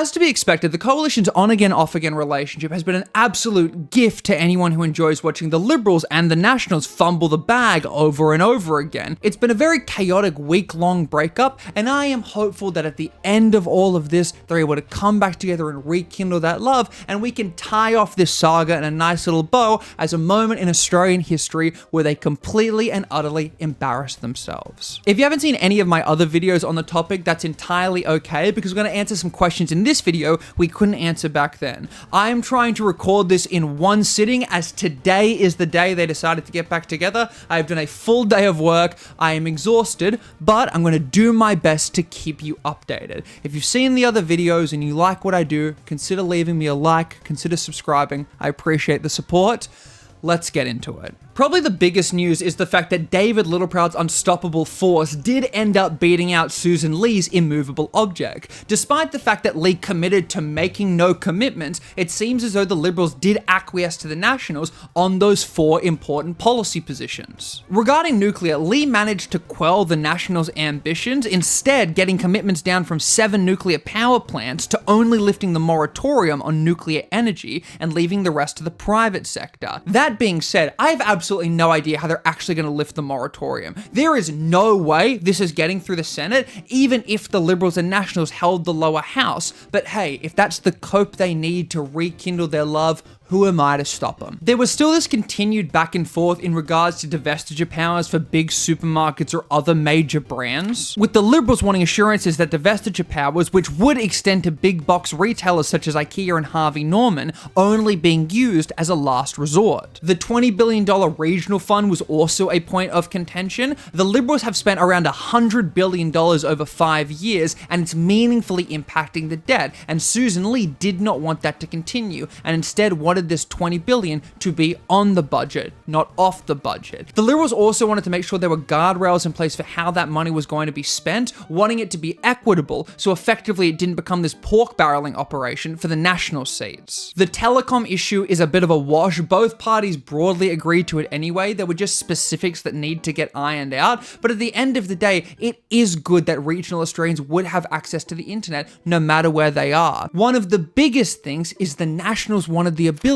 As to be expected, the coalition's on-again, off-again relationship has been an absolute gift to anyone who enjoys watching the Liberals and the Nationals fumble the bag over and over again. It's been a very chaotic week-long breakup, and I am hopeful that at the end of all of this, they're able to come back together and rekindle that love, and we can tie off this saga in a nice little bow as a moment in Australian history where they completely and utterly embarrass themselves. If you haven't seen any of my other videos on the topic, that's entirely okay, because we're going to answer some questions in this video we couldn't answer back then. I am trying to record this in one sitting, as today is the day they decided to get back together. I've done a full day of work. I am exhausted, but I'm going to do my best to keep you updated. If you've seen the other videos and you like what I do, consider leaving me a like, consider subscribing. I appreciate the support. Let's get into it. Probably the biggest news is the fact that David Littleproud's unstoppable force did end up beating out Susan Lee's immovable object. Despite the fact that Lee committed to making no commitments, it seems as though the Liberals did acquiesce to the Nationals on those 4 important policy positions. Regarding nuclear, Lee managed to quell the Nationals' ambitions, instead getting commitments down from 7 nuclear power plants to only lifting the moratorium on nuclear energy and leaving the rest to the private sector. That being said, I have absolutely no idea how they're actually going to lift the moratorium. There is no way this is getting through the Senate, even if the Liberals and Nationals held the lower house. But hey, if that's the cope they need to rekindle their love, who am I to stop them? There was still this continued back and forth in regards to divestiture powers for big supermarkets or other major brands, with the Liberals wanting assurances that divestiture powers, which would extend to big box retailers such as IKEA and Harvey Norman, only being used as a last resort. The $20 billion regional fund was also a point of contention. The Liberals have spent around $100 billion over 5 years, and it's meaningfully impacting the debt, and Susan Lee did not want that to continue, and instead wanted this $20 billion to be on the budget, not off the budget. The Liberals also wanted to make sure there were guardrails in place for how that money was going to be spent, wanting it to be equitable, so effectively it didn't become this pork barreling operation for the national seats. The telecom issue is a bit of a wash. Both parties broadly agreed to it anyway. There were just specifics that need to get ironed out, but at the end of the day, it is good that regional Australians would have access to the internet no matter where they are. One of the biggest things is the Nationals wanted the ability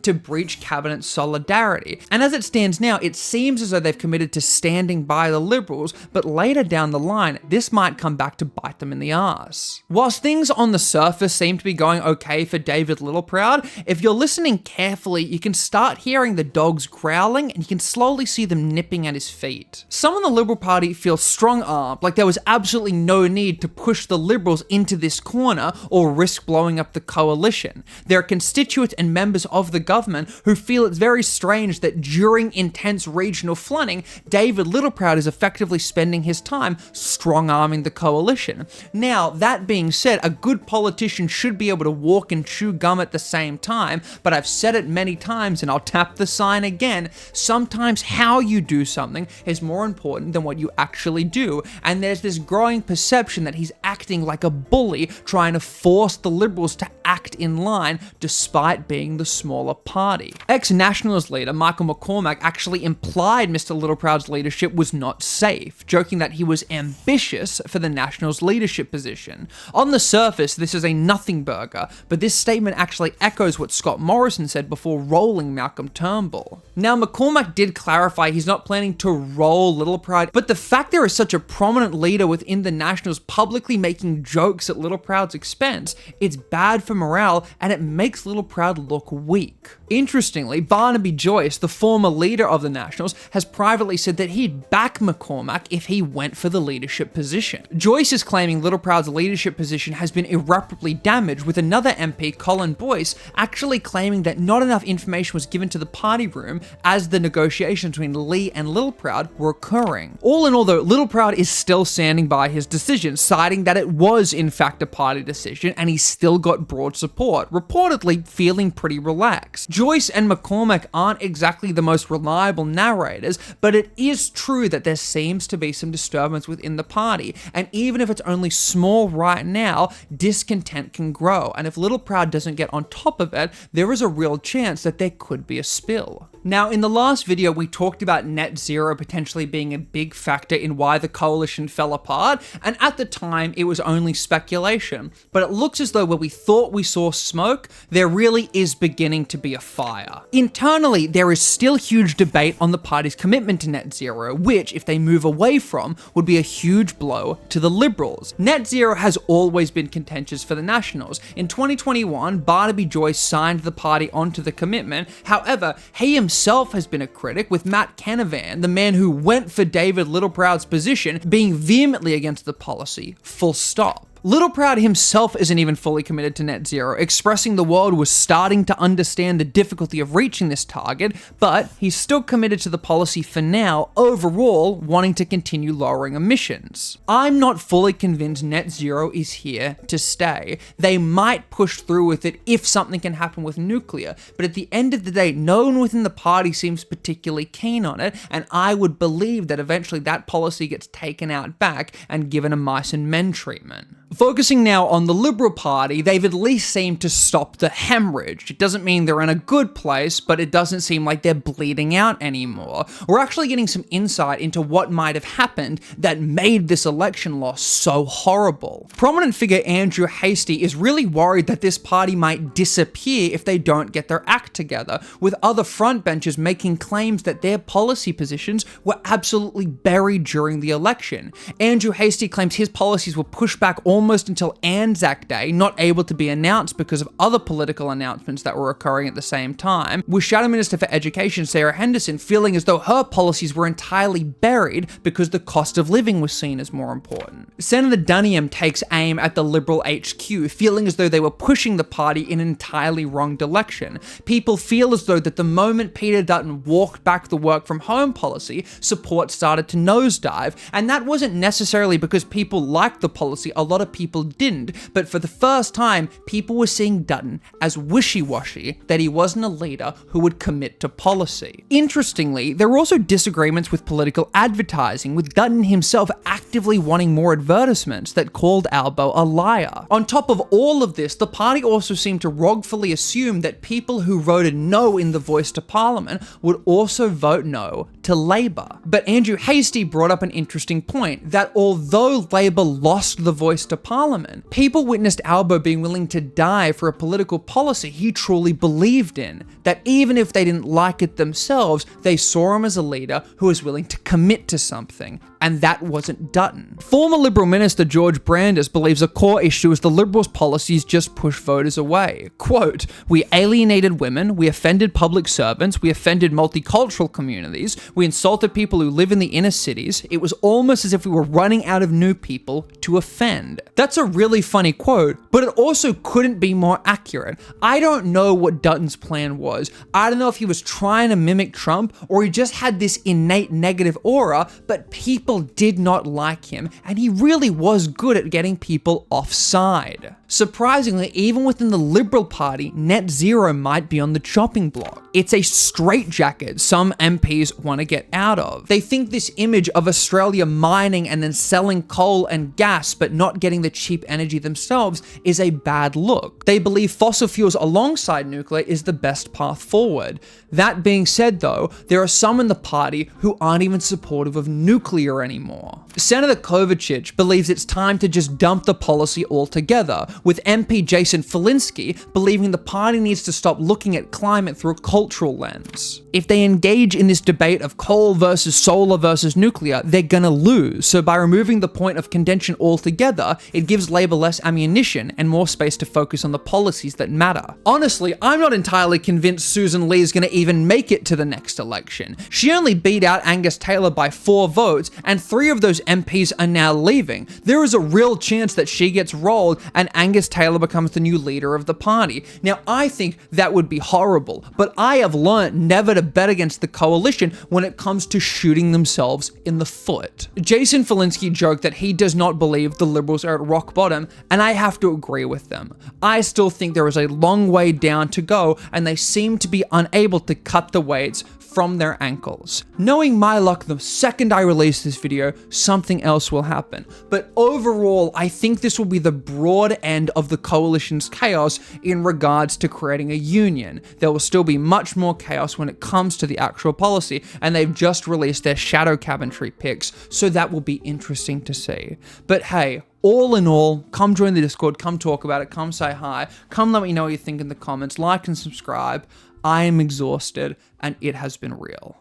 to breach cabinet solidarity. And as it stands now, it seems as though they've committed to standing by the Liberals, but later down the line, this might come back to bite them in the arse. Whilst things on the surface seem to be going okay for David Littleproud, if you're listening carefully, you can start hearing the dogs growling and you can slowly see them nipping at his feet. Some in the Liberal Party feel strong-armed, like there was absolutely no need to push the Liberals into this corner or risk blowing up the coalition. There are constituents and members of the government who feel it's very strange that during intense regional flooding, David Littleproud is effectively spending his time strong-arming the coalition. Now, that being said, a good politician should be able to walk and chew gum at the same time, but I've said it many times and I'll tap the sign again, sometimes how you do something is more important than what you actually do, and there's this growing perception that he's acting like a bully, trying to force the Liberals to act in line despite being the smaller party. Ex-Nationals leader Michael McCormack actually implied Mr. Littleproud's leadership was not safe, joking that he was ambitious for the Nationals leadership position. On the surface, this is a nothing burger, but this statement actually echoes what Scott Morrison said before rolling Malcolm Turnbull. Now, McCormack did clarify he's not planning to roll Littleproud, but the fact there is such a prominent leader within the Nationals publicly making jokes at Littleproud's expense, it's bad for morale and it makes Littleproud look weak. Interestingly, Barnaby Joyce, the former leader of the Nationals, has privately said that he'd back McCormack if he went for the leadership position. Joyce is claiming Littleproud's leadership position has been irreparably damaged, with another MP, Colin Boyce, actually claiming that not enough information was given to the party room as the negotiations between Lee and Littleproud were occurring. All in all though, Littleproud is still standing by his decision, citing that it was in fact a party decision and he still got broad support, reportedly feeling pretty pretty relaxed. Joyce and McCormack aren't exactly the most reliable narrators, but it is true that there seems to be some disturbance within the party, and even if it's only small right now, discontent can grow, and if Littleproud doesn't get on top of it, there is a real chance that there could be a spill. Now, in the last video, we talked about net zero potentially being a big factor in why the coalition fell apart, and at the time, it was only speculation. But it looks as though where we thought we saw smoke, there really is beginning to be a fire. Internally, there is still huge debate on the party's commitment to net zero, which, if they move away from, would be a huge blow to the Liberals. Net zero has always been contentious for the Nationals. In 2021, Barnaby Joyce signed the party onto the commitment. However, he himself has been a critic, with Matt Canavan, the man who went for David Littleproud's position, being vehemently against the policy, full stop. Littleproud himself isn't even fully committed to net zero, expressing the world was starting to understand the difficulty of reaching this target, but he's still committed to the policy for now, overall wanting to continue lowering emissions. I'm not fully convinced net zero is here to stay. They might push through with it if something can happen with nuclear, but at the end of the day, no one within the party seems particularly keen on it, and I would believe that eventually that policy gets taken out back and given a mice and men treatment. Focusing now on the Liberal Party, they've at least seemed to stop the hemorrhage. It doesn't mean they're in a good place, but it doesn't seem like they're bleeding out anymore. We're actually getting some insight into what might have happened that made this election loss so horrible. Prominent figure Andrew Hastie is really worried that this party might disappear if they don't get their act together, with other frontbenchers making claims that their policy positions were absolutely buried during the election. Andrew Hastie claims his policies were pushed back almost until Anzac Day, not able to be announced because of other political announcements that were occurring at the same time, with Shadow Minister for Education Sarah Henderson feeling as though her policies were entirely buried because the cost of living was seen as more important. Senator Dunniam takes aim at the Liberal HQ, feeling as though they were pushing the party in an entirely wrong direction. People feel as though that the moment Peter Dutton walked back the work from home policy, support started to nosedive, and that wasn't necessarily because people liked the policy. A lot of people didn't, but for the first time, people were seeing Dutton as wishy-washy, that he wasn't a leader who would commit to policy. Interestingly, there were also disagreements with political advertising, with Dutton himself actively wanting more advertisements that called Albo a liar. On top of all of this, the party also seemed to wrongfully assume that people who voted no in the voice to Parliament would also vote no to Labour. But Andrew Hastie brought up an interesting point, that although Labour lost the voice to Parliament, people witnessed Albo being willing to die for a political policy he truly believed in, that even if they didn't like it themselves, they saw him as a leader who was willing to commit to something, and that wasn't Dutton. Former Liberal Minister George Brandis believes a core issue is the Liberals' policies just push voters away. Quote, "We alienated women, we offended public servants, we offended multicultural communities, we insulted people who live in the inner cities. It was almost as if we were running out of new people to offend." That's a really funny quote, but it also couldn't be more accurate. I don't know what Dutton's plan was. I don't know if he was trying to mimic Trump or he just had this innate negative aura, but people did not like him, and he really was good at getting people offside. Surprisingly, even within the Liberal Party, net zero might be on the chopping block. It's a straitjacket some MPs want to get out of. They think this image of Australia mining and then selling coal and gas but not getting the cheap energy themselves is a bad look. They believe fossil fuels alongside nuclear is the best path forward. That being said though, there are some in the party who aren't even supportive of nuclear anymore. Senator Kovacic believes it's time to just dump the policy altogether, with MP Jason Falinski believing the party needs to stop looking at climate through a cultural lens. If they engage in this debate of coal versus solar versus nuclear, they're gonna lose, so by removing the point of contention altogether, it gives Labour less ammunition and more space to focus on the policies that matter. Honestly, I'm not entirely convinced Susan Lee is gonna even make it to the next election. She only beat out Angus Taylor by 4 votes, and 3 of those MPs are now leaving. There is a real chance that she gets rolled and Angus Taylor becomes the new leader of the party. Now, I think that would be horrible, but I have learnt never to bet against the coalition when it comes to shooting themselves in the foot. Jason Falinski joked that he does not believe the Liberals are at rock bottom, and I have to agree with them. I still think there is a long way down to go, and they seem to be unable to cut the weights from their ankles. Knowing my luck, the second I release this video, something else will happen. But overall, I think this will be the broad end of the coalition's chaos in regards to creating a union. There will still be much more chaos when it comes to the actual policy, and they've just released their shadow cabinetry picks, so that will be interesting to see. But hey, all in all, come join the Discord, come talk about it, come say hi, come let me know what you think in the comments, like and subscribe. I am exhausted, and it has been real.